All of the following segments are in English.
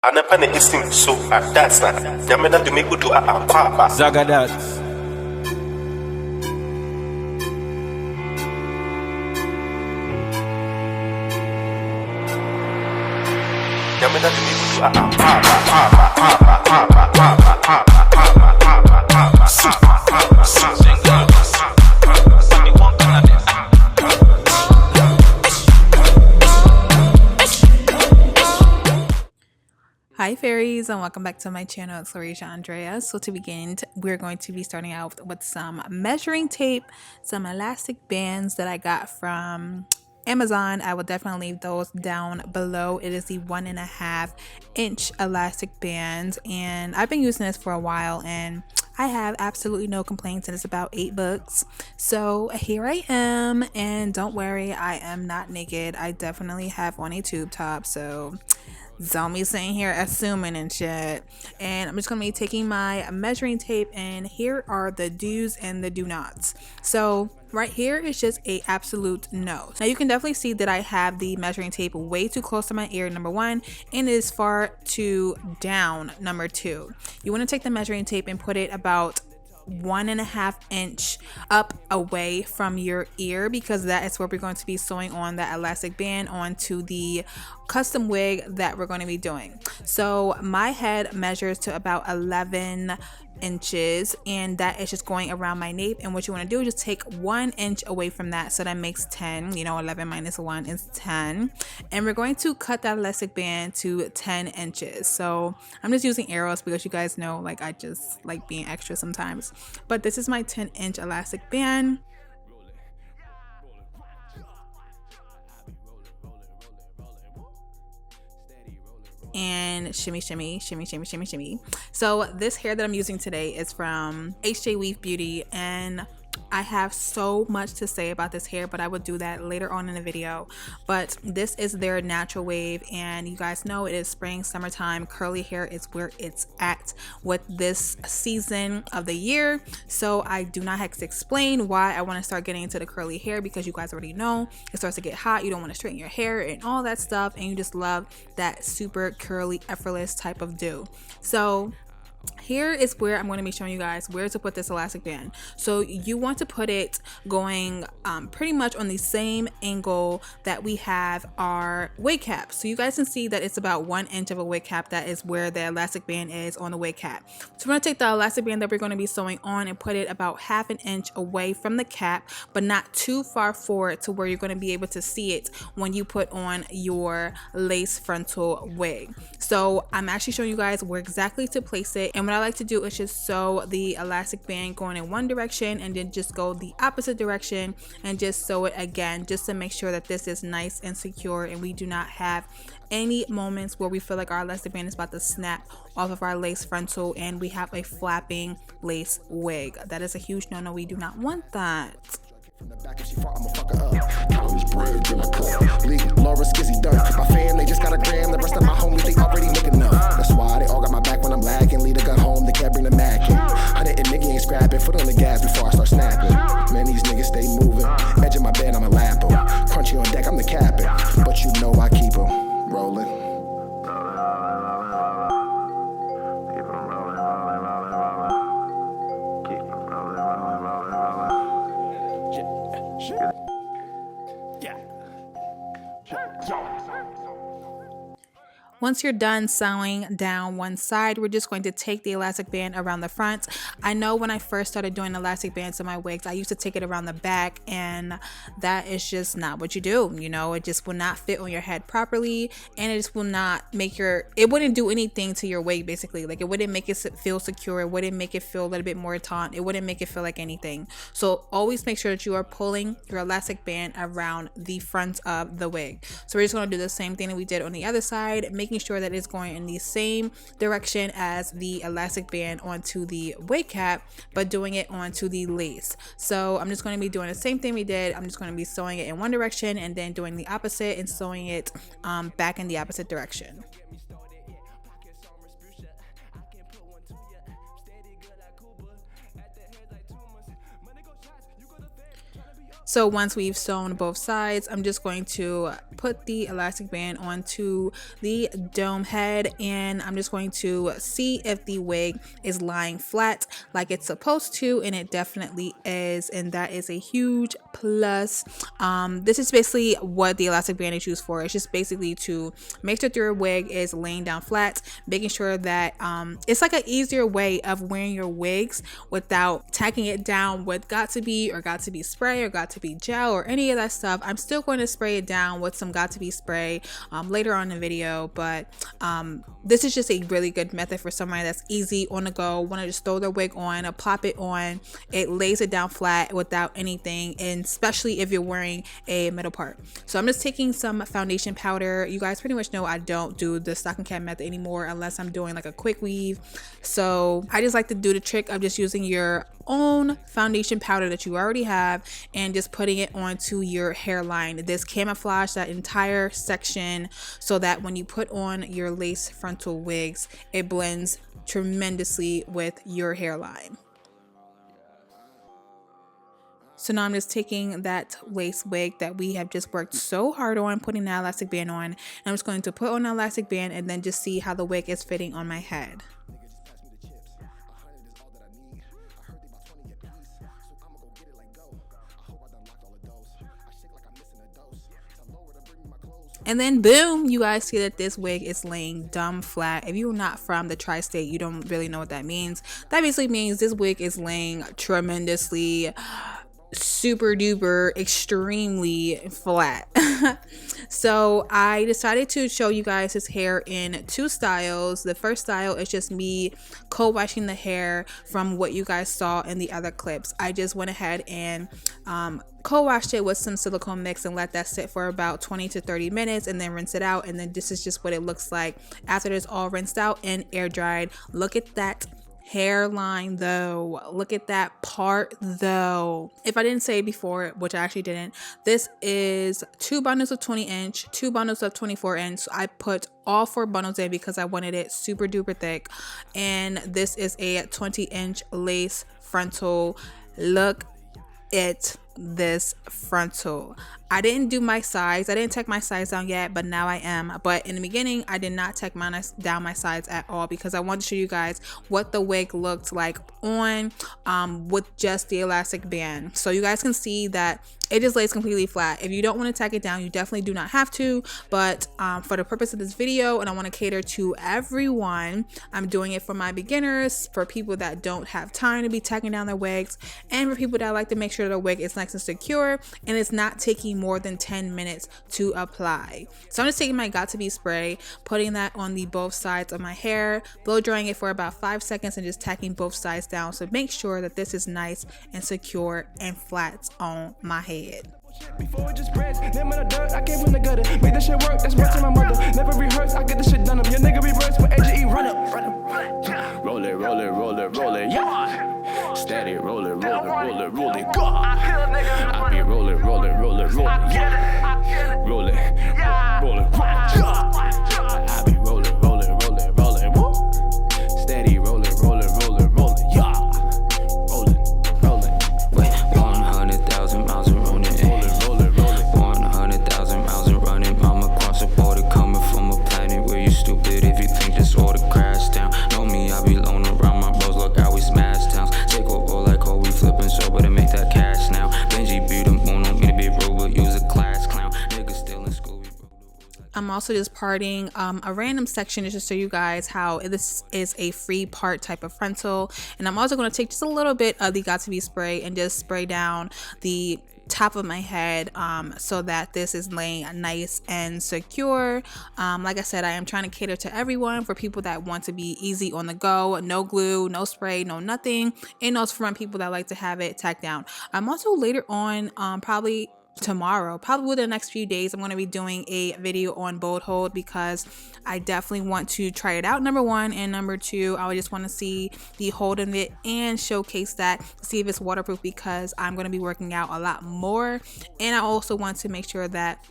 Anapane istim so that's not. Yamena to make good to Akwaaba. Zagadat. Yamena to make good to Hi fairies, and welcome back to my channel. It's Laurasia Andrea. So to begin, we're going to be starting out with some measuring tape, some elastic bands that I got from Amazon. I will definitely leave those down below. It is the 1.5 inch elastic band, and I've been using this for a while and I have absolutely no complaints, and it's about $8. So here I am, and don't worry, I am not naked. I definitely have on a tube top, so don't be sitting here assuming and shit. And I'm just gonna be taking my measuring tape, and here are the do's and the do nots. So right here is just a absolute no. Now you can definitely see that I have the measuring tape way too close to my ear, number one, and it is far too down, number two. You want to take the measuring tape and put it about 1.5 inch up away from your ear, because that is where we're going to be sewing on that elastic band onto the custom wig that we're going to be doing. So my head measures to about 11 inches, and that is just going around my nape. And what you want to do is just take 1 inch away from that, so that makes 10. You know, 11 minus 1 is 10, and we're going to cut that elastic band to 10 inches. So I'm just using arrows because you guys know, like, I just like being extra sometimes. But this is my 10-inch elastic band. And shimmy shimmy shimmy shimmy shimmy shimmy. So this hair that I'm using today is from HJWEAVEBEAUTY, and I have so much to say about this hair, but I will do that later on in the video. But this is their natural wave, and you guys know it is spring, summertime. Curly hair is where it's at with this season of the year. So I do not have to explain why I want to start getting into the curly hair, because you guys already know it starts to get hot. You don't want to straighten your hair and all that stuff, and you just love that super curly, effortless type of do. So here is where I'm going to be showing you guys where to put this elastic band. So you want to put it going pretty much on the same angle that we have our wig cap. So you guys can see that it's about 1 inch of a wig cap. That is where the elastic band is on the wig cap. So we're going to take the elastic band that we're going to be sewing on and put it about 1/2 inch away from the cap, but not too far forward to where you're going to be able to see it when you put on your lace frontal wig. So I'm actually showing you guys where exactly to place it. And what I like to do is just sew the elastic band going in one direction, and then just go the opposite direction and just sew it again, just to make sure that this is nice and secure, and we do not have any moments where we feel like our elastic band is about to snap off of our lace frontal and we have a flapping lace wig. That is a huge no-no. We do not want that. From the back, if she fought, I'ma fuck her up. College bread, till I cut. League, Laura, Skizzy, done. My fam, they just got a gram. The rest of my homies, they already making enough. That's why they all got my back when I'm lagging. Lead a gun home, they can't bring the Mac in. Hunter and nigga ain't scrapping. Foot on the gas before I start snapping. Man, these niggas stay moving. Edge of my bed, I'm a lapper. Crunchy on deck, I'm the captain. But you know I keep 'em rolling. Once you're done sewing down one side, we're just going to take the elastic band around the front. I know when I first started doing elastic bands in my wigs, I used to take it around the back, and that is just not what you do. You know, it just will not fit on your head properly, and it just will not make it wouldn't do anything to your wig, basically. Like, it wouldn't make it feel secure. It wouldn't make it feel a little bit more taut. It wouldn't make it feel like anything. So always make sure that you are pulling your elastic band around the front of the wig. So we're just going to do the same thing that we did on the other side, making sure that it's going in the same direction as the elastic band onto the wig cap, but doing it onto the lace. So I'm just going to be doing the same thing we did. I'm just going to be sewing it in one direction and then doing the opposite and sewing it back in the opposite direction. So once we've sewn both sides, I'm just going to put the elastic band onto the dome head, and I'm just going to see if the wig is lying flat like it's supposed to, and it definitely is, and that is a huge plus. This is basically what the elastic band is used for. It's just basically to make sure that your wig is laying down flat, making sure that it's like an easier way of wearing your wigs without tacking it down with got2b spray or got2b gel or any of that stuff. I'm still going to spray it down with some got2b spray later on in the video, but this is just a really good method for somebody that's easy on the go, want to just throw their wig on or plop it on. It lays it down flat without anything, and especially if you're wearing a middle part. So I'm just taking some foundation powder. You guys pretty much know I don't do the stocking cap method anymore unless I'm doing like a quick weave. So I just like to do the trick of just using your own foundation powder that you already have and just putting it onto your hairline. This camouflage that entire section so that when you put on your lace frontal wigs, it blends tremendously with your hairline. So now I'm just taking that lace wig that we have just worked so hard on, putting that elastic band on, and I'm just going to put on the elastic band and then just see how the wig is fitting on my head. And then boom, you guys see that this wig is laying dumb flat. If you're not from the tri-state, you don't really know what that means. That basically means this wig is laying tremendously, super duper, extremely flat. So I decided to show you guys his hair in two styles. The first style is just me co-washing the hair from what you guys saw in the other clips. I just went ahead and co-washed it with some silicone mix and let that sit for about 20 to 30 minutes and then rinse it out. And then this is just what it looks like after it's all rinsed out and air dried. Look at that hairline though. Look at that part though. If I didn't say it before, which I actually didn't, this is 2 bundles of 20 inch, 2 bundles of 24 inch. So I put all 4 bundles in because I wanted it super duper thick. And this is a 20 inch lace frontal. Look at this frontal. I didn't do my size. I didn't take my size down yet, but now I am. But in the beginning, I did not take down my size at all because I wanted to show you guys what the wig looked like on with just the elastic band. So you guys can see that it just lays completely flat. If you don't want to tack it down, you definitely do not have to. But for the purpose of this video, and I want to cater to everyone, I'm doing it for my beginners, for people that don't have time to be tacking down their wigs, and for people that like to make sure their wig is nice and secure and it's not taking more than 10 minutes to apply. So I'm just taking my got2b spray, putting that on the both sides of my hair, blow drying it for about 5 seconds, and just tacking both sides down. So make sure that this is nice and secure and flat on my head. Before it just spreads, name on the dirt, I came from the gutter. Make this shit work, that's work to my mother. Never rehearse, I get this shit done up. Your nigga reverse when HJWEAVE run up. Roll it, roll it, roll it, roll it, yeah. Steady, roll it, roll it, roll it, roll it, go. I be roll it, roll it, roll it, roll it, yeah. Roll it, roll it, roll it, I be roll it, roll it, roll it, roll it, woo. Steady, roll it, roll it, roll it, roll it, yeah. Roll it, roll it. Wait, 100,000 miles and running. 100,000 miles and running. Mama cross the border, coming from a planet where you stupid if you think this ought to crash down. Know me, I be alone around my bros. Look how we smash towns. Take over like how we flipping sober to make that cash now. Benji beat him on me to be robot, use a class clown. Niggas still in school. I'm also just parting a random section just to show you guys how this is a free part type of frontal. And I'm also going to take just a little bit of the got2b spray and just spray down the top of my head so that this is laying nice and secure. Like I said, I am trying to cater to everyone, for people that want to be easy on the go, no glue, no spray, no nothing, and also for people that like to have it tacked down. I'm also later on probably tomorrow, probably within the next few days, I'm going to be doing a video on bold hold because I definitely want to try it out, number one, and number two, I just want to see the hold of it and showcase that, see if it's waterproof, because I'm going to be working out a lot more, and I also want to make sure that,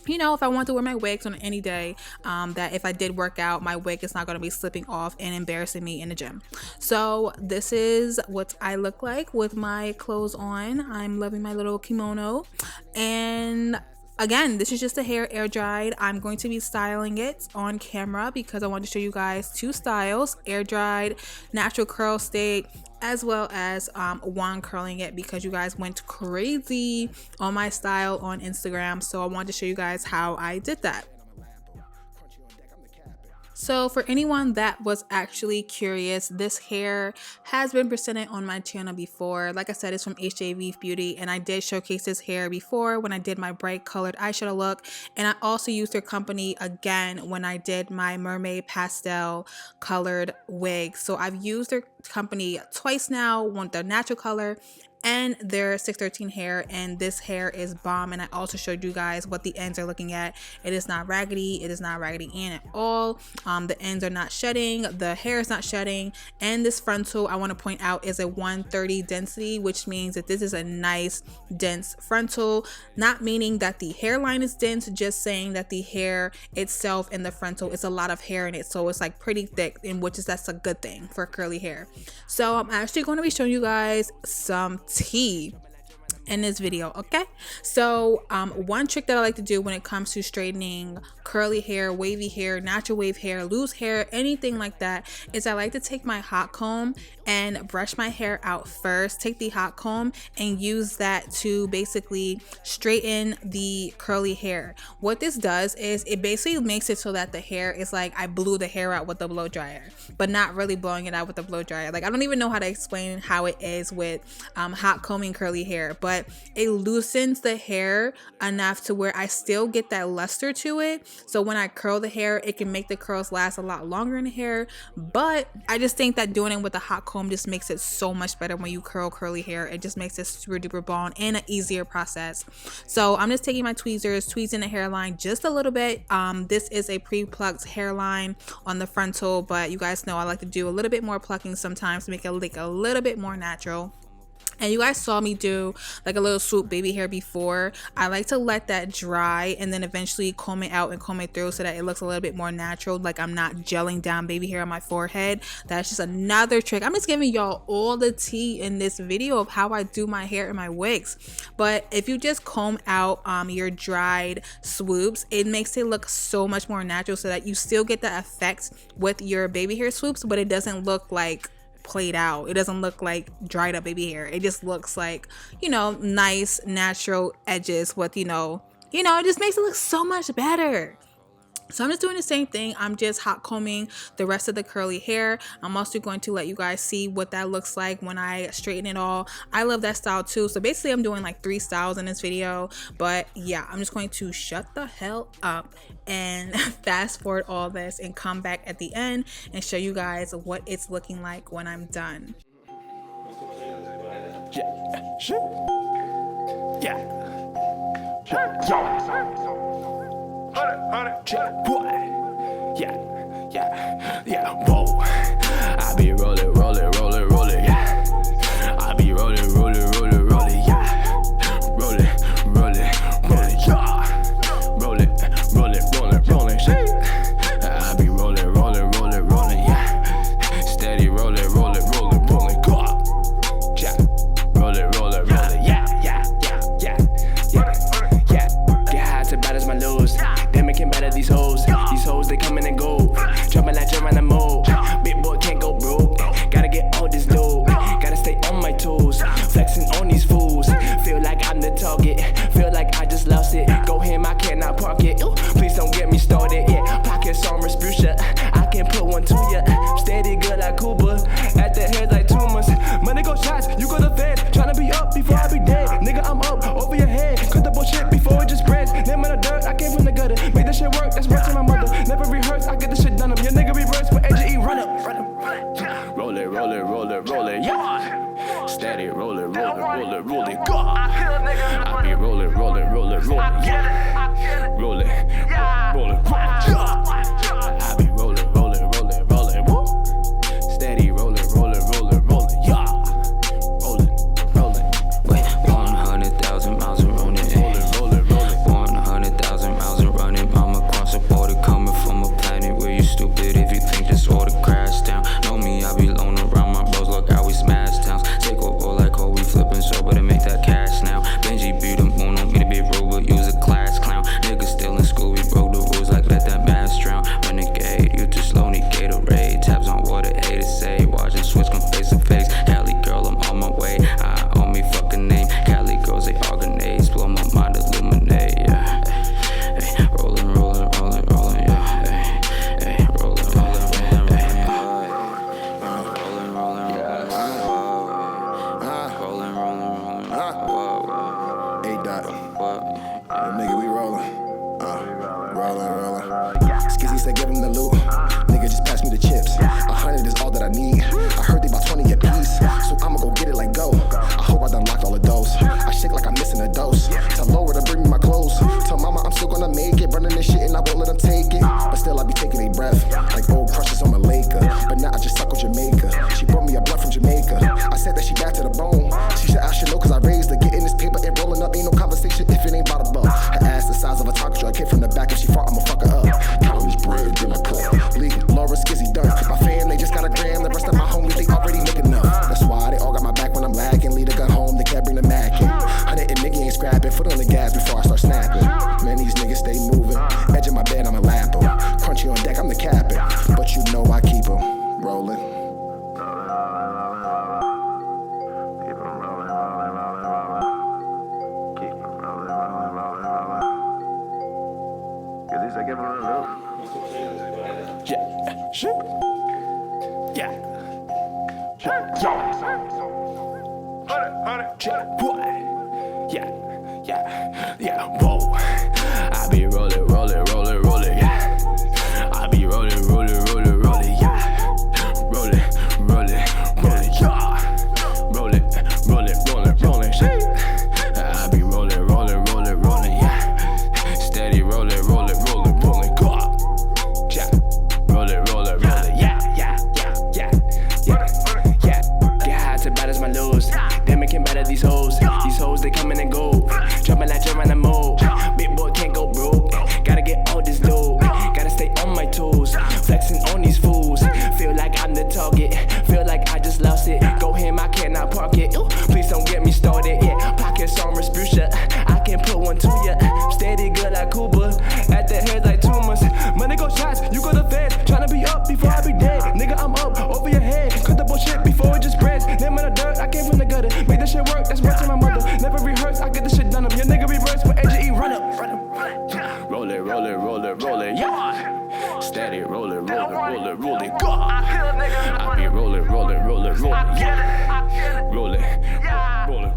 you know, if I want to wear my wigs on any day, that if I did work out, my wig is not going to be slipping off and embarrassing me in the gym. So this is what I look like with my clothes on. I'm loving my little kimono. And again, this is just the hair air dried. I'm going to be styling it on camera because I want to show you guys 2 styles, air dried, natural curl state, as well as wand curling it, because you guys went crazy on my style on Instagram. So I wanted to show you guys how I did that. So for anyone that was actually curious, this hair has been presented on my channel before. Like I said, it's from HJWEAVEBEAUTY, and I did showcase this hair before when I did my bright colored eyeshadow look, and I also used their company again when I did my mermaid pastel colored wig. So I've used their company twice now, one their natural color and their 613 hair, and this hair is bomb. And I also showed you guys what the ends are looking at. It is not raggedy, it is not raggedy in at all. The ends are not shedding, the hair is not shedding, and this frontal, I want to point out, is a 130 density, which means that this is a nice dense frontal, not meaning that the hairline is dense, just saying that the hair itself in the frontal is a lot of hair in it, so it's like pretty thick, in which is that's a good thing for curly hair. So I'm actually going to be showing you guys some tea in this video, okay? So one trick that I like to do when it comes to straightening curly hair, wavy hair, natural wave hair, loose hair, anything like that, is I like to take my hot comb and brush my hair out first, take the hot comb and use that to basically straighten the curly hair. What this does is it basically makes it so that the hair is like I blew the hair out with the blow dryer, but not really blowing it out with the blow dryer. Like, I don't even know how to explain how it is with hot combing curly hair, but it loosens the hair enough to where I still get that luster to it. So when I curl the hair, it can make the curls last a lot longer in the hair. But I just think that doing it with a hot comb just makes it so much better when you curl curly hair. It just makes it super duper bond and an easier process. So I'm just taking my tweezers, tweezing the hairline just a little bit. This is a pre-plucked hairline on the frontal, but you guys know I like to do a little bit more plucking sometimes to make it look a little bit more natural. And you guys saw me do like a little swoop baby hair before. I like to let that dry and then eventually comb it out and comb it through so that it looks a little bit more natural, like I'm not gelling down baby hair on my forehead. That's just another trick. I'm just giving y'all all the tea in this video of how I do my hair and my wigs. But if you just comb out your dried swoops, it makes it look so much more natural, so that you still get the effect with your baby hair swoops, but it doesn't look like played out. It doesn't look like dried up baby hair. It just looks like, you know, nice natural edges with, you know, it just makes it look so much better. So I'm just doing the same thing. I'm just hot combing the rest of the curly hair. I'm also going to let you guys see what that looks like when I straighten it all. I love that style too. So basically I'm doing like 3 styles in this video, but yeah, I'm just going to shut the hell up and fast forward all this and come back at the end and show you guys what it's looking like when I'm done. Whoa. I be rolling, rolling, rolling, rolling, yeah. I be rolling, rolling, rolling, rolling, yeah. Rolling, rolling, rolling, yeah. Rolling, rolling, rolling, rolling, shit. I be rolling, rolling, rolling, rolling, yeah. Steady rolling, rolling, rolling, rolling, go up. Yeah. Rolling, rolling, rolling, yeah, yeah, yeah, yeah, yeah, yeah. Get high to bad as my nose. Damn, it can better these hoes. These hoes, they come in and go. Jumping like Geronimo. Big boy can't go broke. Gotta get all this dough. Gotta stay on my toes. Flexing on these fools. Feel like I'm the target. Feel like I just lost it. Go him, I cannot park it. Ooh, please don't get me started. Yeah, pockets on Respucia. I can put one to ya. Steady good like Cuba. At the head like tumors. Money go shots, you go to fed. Tryna be up before I be dead. Nigga, I'm up over your head. Cut the bullshit before it just spreads. Name on the dirt, I came from the gutter. Make this shit work, that's worth to my mother. Never rehearse, I get this shit done. Your nigga reverse for HJWEAVE, run up, run up. Roll it, roll it, roll it, roll it, yeah. Steady, roll it, roll it, roll it, roll it, go. I be rolling, rolling, rolling, rolling, yeah. Roll it, roll it, yeah. I be rolling, rolling, rolling, rolling, woo. Steady, rolling, rolling, rolling, rolling, yeah. Rolling, rolling. Wait, 100,000 miles of running. Rolling, rolling, rolling. 100,000 miles of running. I'm across the border, coming from a planet where you stupid if you think this order crash down. Know me, I be alone around my bros. Look how we smash towns. Take over like oh we flipping sober to make that cash now. Benji be the moon on me to be rude, but use a class clown. Yeah. Yeah, whoa. I be rolling, rolling, rolling, rolling, yeah. I be rolling, rolling, rolling, rolling, yeah. Rolling, rolling, rolling, yeah. Rolling, rolling, rolling, rolling, I be rolling, rolling, rolling, rolling, yeah. Steady rolling, rolling, rolling, rolling, yeah. Rolling, rolling, rolling, yeah. Get high to bad as my lows. They making better these hoes. These hoes, they coming and go. Jumping like Jermaine and Mo. Big boy can't go broke. Gotta get all this dough. Gotta stay on my toes. Flexing on these fools. Feel like I'm the target. Feel like I just lost it. Go him, I cannot park it. Ooh, please don't get me started. Yeah, pockets on Respucia. I can put one to ya. Steady good like Cuba. At the head like tumors. Money go shots, you go to feds. Tryna be up before I be dead. Nigga, I'm up over your head. Cut the bullshit before it just spreads. Name on the dirt, I came from the gutter. Make this shit work, that's what's in my mother. Never rehearse, I get this shit done up. Your nigga reverse when HJWEAVE run up. Roll it, roll it, roll it, roll it, yeah. Steady, roll it, roll it, roll it, roll it, go. I be rolling, rolling, rolling, rolling, yeah. Roll it, roll it, roll it.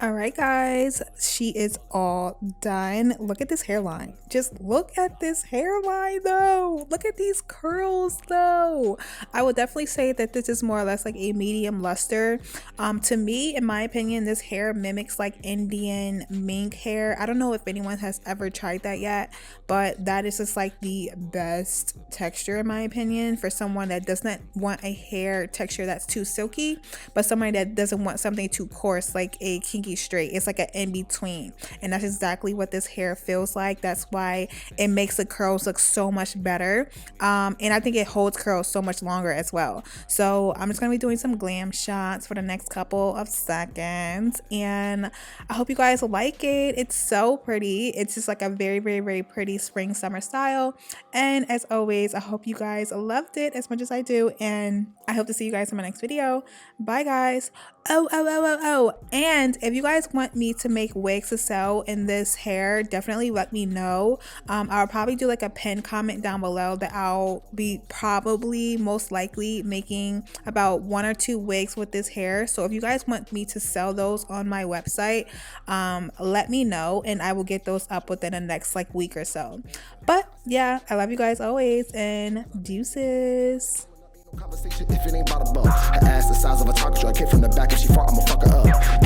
All right, guys, she is all done. Look at this hairline. Just look at this hairline, though. Look at these curls, though. I would definitely say that this is more or less like a medium luster. To me, in my opinion, this hair mimics like Indian mink hair. I don't know if anyone has ever tried that yet, but that is just like the best texture, in my opinion, for someone that doesn't want a hair texture that's too silky, but somebody that doesn't want something too coarse, like a kinky straight. It's like an in-between, and that's exactly what this hair feels like. That's why it makes the curls look so much better, and I think it holds curls so much longer as well. So I'm just gonna be doing some glam shots for the next couple of seconds, and I hope you guys like it. It's so pretty. It's just like a very, very, very pretty spring summer style, and as always, I hope you guys loved it as much as I do, and I hope to see you guys in my next video. Bye, guys. And if you guys want me to make wigs to sell in this hair, definitely let me know. I'll probably do like a pinned comment down below that I'll be probably most likely making about 1 or 2 wigs with this hair. So if you guys want me to sell those on my website, let me know and I will get those up within the next like week or so. But yeah, I love you guys always, and deuces. Conversation if it ain't about a buck. Her ass the size of a taco truck. Hit from the back if she fought, I'ma fuck her up.